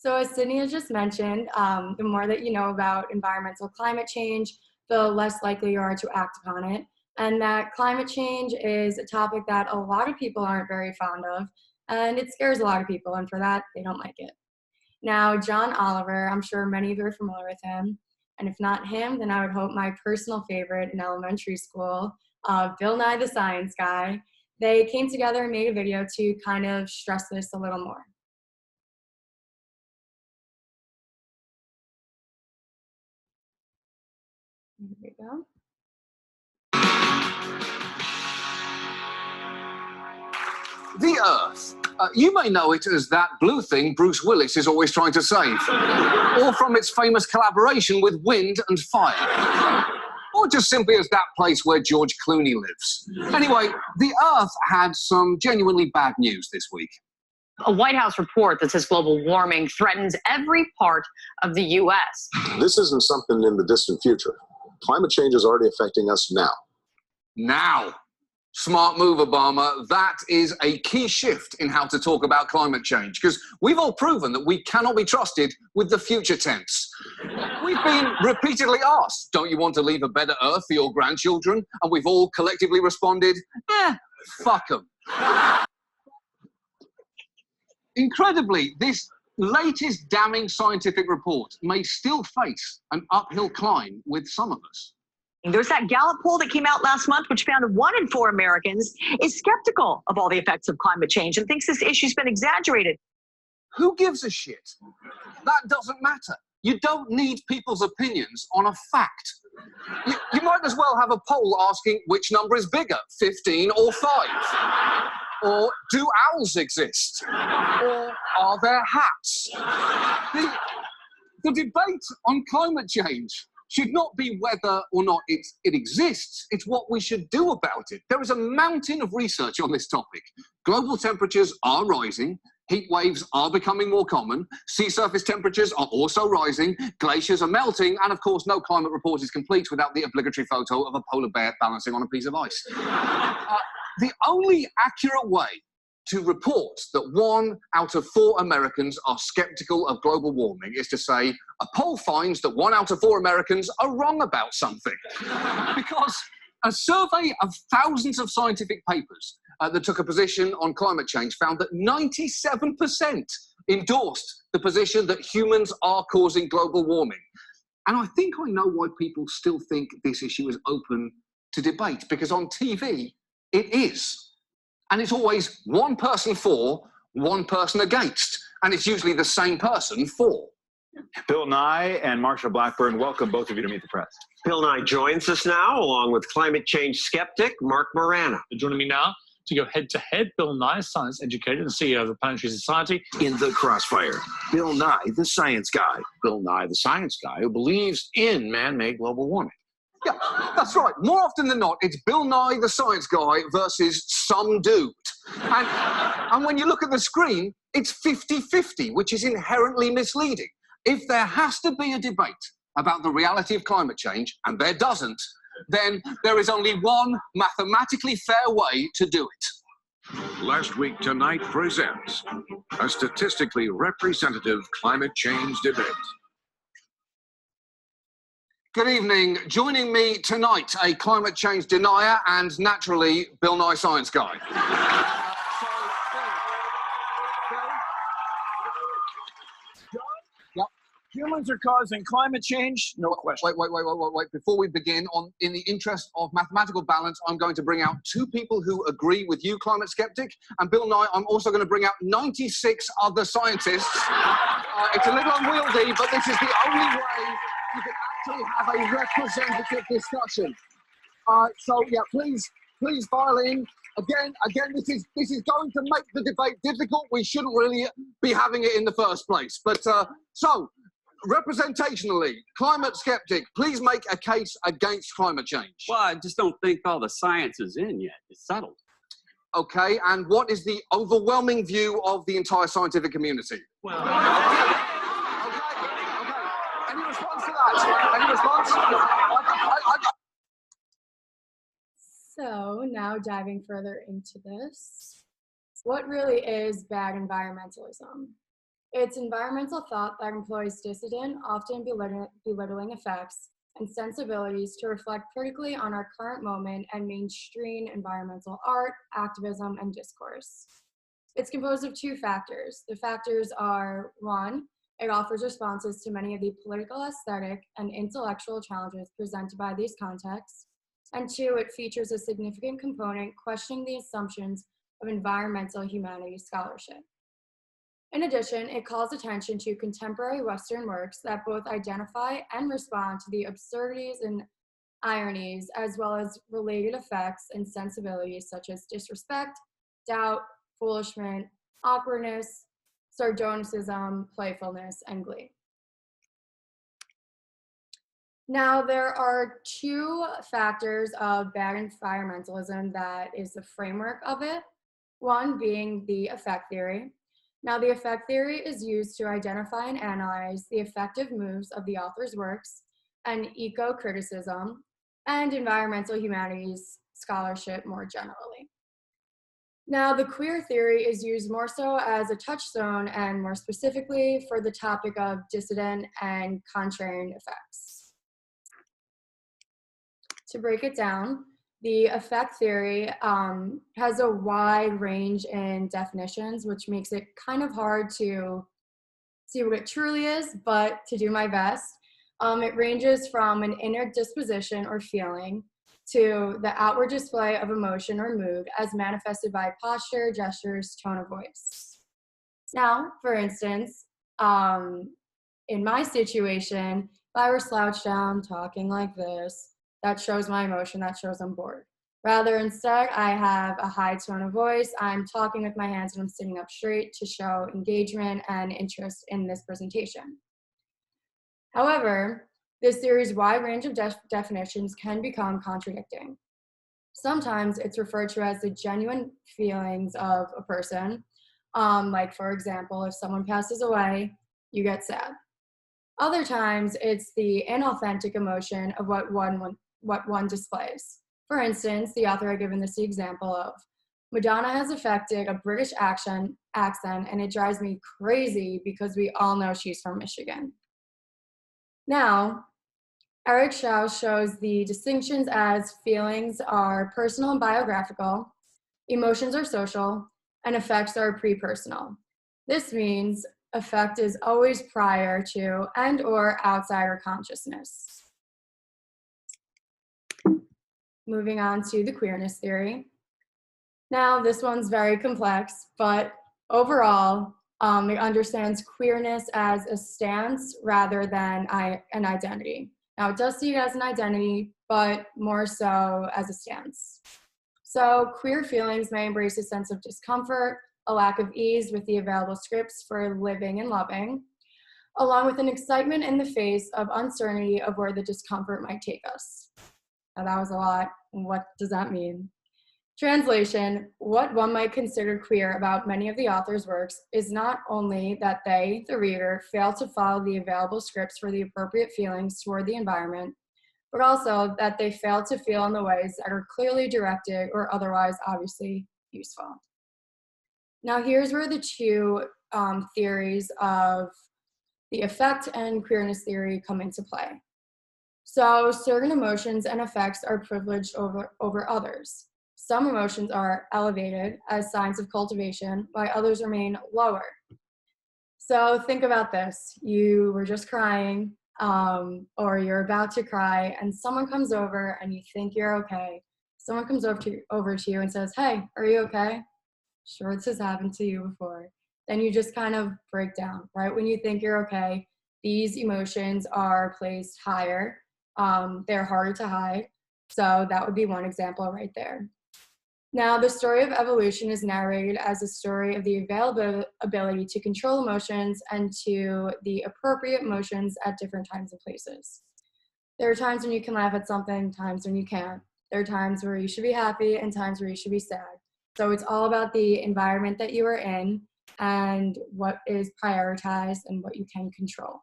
So as Sydney has just mentioned, the more that you know about environmental climate change, the less likely you are to act upon it. And that climate change is a topic that a lot of people aren't very fond of, and it scares a lot of people, and for that, they don't like it. Now, John Oliver, I'm sure many of you are familiar with him, and if not him, then I would hope my personal favorite in elementary school, Bill Nye the Science Guy. They came together and made a video to kind of stress this a little more. Here we go. The Earth. You may know it as that blue thing Bruce Willis is always trying to save. Or from its famous collaboration with wind and fire. Or just simply as that place where George Clooney lives. Anyway, the Earth had some genuinely bad news this week. A White House report that says global warming threatens every part of the U.S. This isn't something in the distant future. Climate change is already affecting us now. Now. Smart move, Obama. That is a key shift in how to talk about climate change, because we've all proven that we cannot be trusted with the future tense. We've been repeatedly asked, don't you want to leave a better Earth for your grandchildren? And we've all collectively responded, fuck them. Incredibly, this latest damning scientific report may still face an uphill climb with some of us. There's that Gallup poll that came out last month, which found 1 in 4 Americans is skeptical of all the effects of climate change and thinks this issue's been exaggerated. Who gives a shit? That doesn't matter. You don't need people's opinions on a fact. You might as well have a poll asking which number is bigger, 15 or 5. Or do owls exist? Or are there hats? The debate on climate change should not be whether or not it exists, it's what we should do about it. There is a mountain of research on this topic. Global temperatures are rising, heat waves are becoming more common, sea surface temperatures are also rising, glaciers are melting, and of course no climate report is complete without the obligatory photo of a polar bear balancing on a piece of ice. The only accurate way to report that 1 out of 4 Americans are skeptical of global warming is to say, a poll finds that 1 out of 4 Americans are wrong about something. Because a survey of thousands of scientific papers that took a position on climate change found that 97% endorsed the position that humans are causing global warming. And I think I know why people still think this issue is open to debate, because on TV, it is. And it's always 1 person for, 1 person against. And it's usually the same person for. Bill Nye and Marsha Blackburn, welcome both of you to Meet the Press. Bill Nye joins us now, along with climate change skeptic Mark Morano. Joining me now to go head-to-head, Bill Nye, science educator and CEO of the Planetary Society. In the crossfire, Bill Nye, the science guy. Bill Nye, the science guy who believes in man-made global warming. Yeah, that's right. More often than not, it's Bill Nye, the science guy, versus some dude. And when you look at the screen, it's 50-50, which is inherently misleading. If there has to be a debate about the reality of climate change, and there doesn't, then there is only one mathematically fair way to do it. Last Week Tonight presents a statistically representative climate change debate. Good evening. Joining me tonight, a climate change denier and, naturally, Bill Nye Science Guy. Humans are causing climate change? No question. Wait. Before we begin, in the interest of mathematical balance, I'm going to bring out 2 people who agree with you, climate skeptic. And Bill Nye, I'm also going to bring out 96 other scientists. It's a little unwieldy, but this is the only way you can actually have a representative discussion. Please file in. Again, this is going to make the debate difficult. We shouldn't really be having it in the first place. But representationally, climate skeptic, please make a case against climate change. Well, I just don't think all the science is in yet. It's settled. Okay, and what is the overwhelming view of the entire scientific community? Well, okay. Any response to that? Any response? So now diving further into this, what really is bad environmentalism? It's environmental thought that employs dissident, often belittling effects and sensibilities to reflect critically on our current moment and mainstream environmental art, activism, and discourse. It's composed of two factors. The factors are, one, it offers responses to many of the political, aesthetic, and intellectual challenges presented by these contexts. And two, it features a significant component questioning the assumptions of environmental humanities scholarship. In addition, it calls attention to contemporary Western works that both identify and respond to the absurdities and ironies, as well as related effects and sensibilities such as disrespect, doubt, foolishment, awkwardness, sardonicism, playfulness, and glee. Now, there are two factors of bad environmentalism that is the framework of it, one being the effect theory. Now, the effect theory is used to identify and analyze the effective moves of the author's works and eco-criticism and environmental humanities scholarship more generally. Now, the queer theory is used more so as a touchstone and more specifically for the topic of dissident and contrarian effects. To break it down, the effect theory has a wide range in definitions, which makes it kind of hard to see what it truly is, but to do my best. It ranges from an inner disposition or feeling to the outward display of emotion or mood as manifested by posture, gestures, tone of voice. Now, for instance, in my situation, if I were slouched down talking like this, that shows my emotion, that shows I'm bored. Rather, instead, I have a high tone of voice, I'm talking with my hands and I'm sitting up straight to show engagement and interest in this presentation. However, this theory's wide range of definitions can become contradicting. Sometimes it's referred to as the genuine feelings of a person. Like, for example, if someone passes away, you get sad. Other times, it's the inauthentic emotion of what one displays. For instance, the author had given this the example of, Madonna has affected a British accent, and it drives me crazy because we all know she's from Michigan. Now, Eric Schaus shows the distinctions as feelings are personal and biographical, emotions are social, and effects are pre-personal. This means effect is always prior to and or outsider consciousness. Moving on to the queerness theory. Now, this one's very complex, but overall, it understands queerness as a stance rather than an identity. Now, it does see it as an identity, but more so as a stance. So queer feelings may embrace a sense of discomfort, a lack of ease with the available scripts for living and loving, along with an excitement in the face of uncertainty of where the discomfort might take us. Now, that was a lot. What does that mean? Translation, what one might consider queer about many of the author's works is not only that they, the reader, fail to follow the available scripts for the appropriate feelings toward the environment, but also that they fail to feel in the ways that are clearly directed or otherwise obviously useful. Now, here's where the two theories of the effect and queerness theory come into play. So certain emotions and effects are privileged over others. Some emotions are elevated as signs of cultivation, while others remain lower. So think about this. You were just crying, or you're about to cry, and someone comes over and you think you're okay. Someone comes over to you and says, hey, are you okay? Sure, this has happened to you before. Then you just kind of break down, right? When you think you're okay, these emotions are placed higher. They're harder to hide. So that would be one example right there. Now, the story of evolution is narrated as a story of the available ability to control emotions and to the appropriate emotions at different times and places. There are times when you can laugh at something, times when you can't. There are times where you should be happy and times where you should be sad. So it's all about the environment that you are in and what is prioritized and what you can control.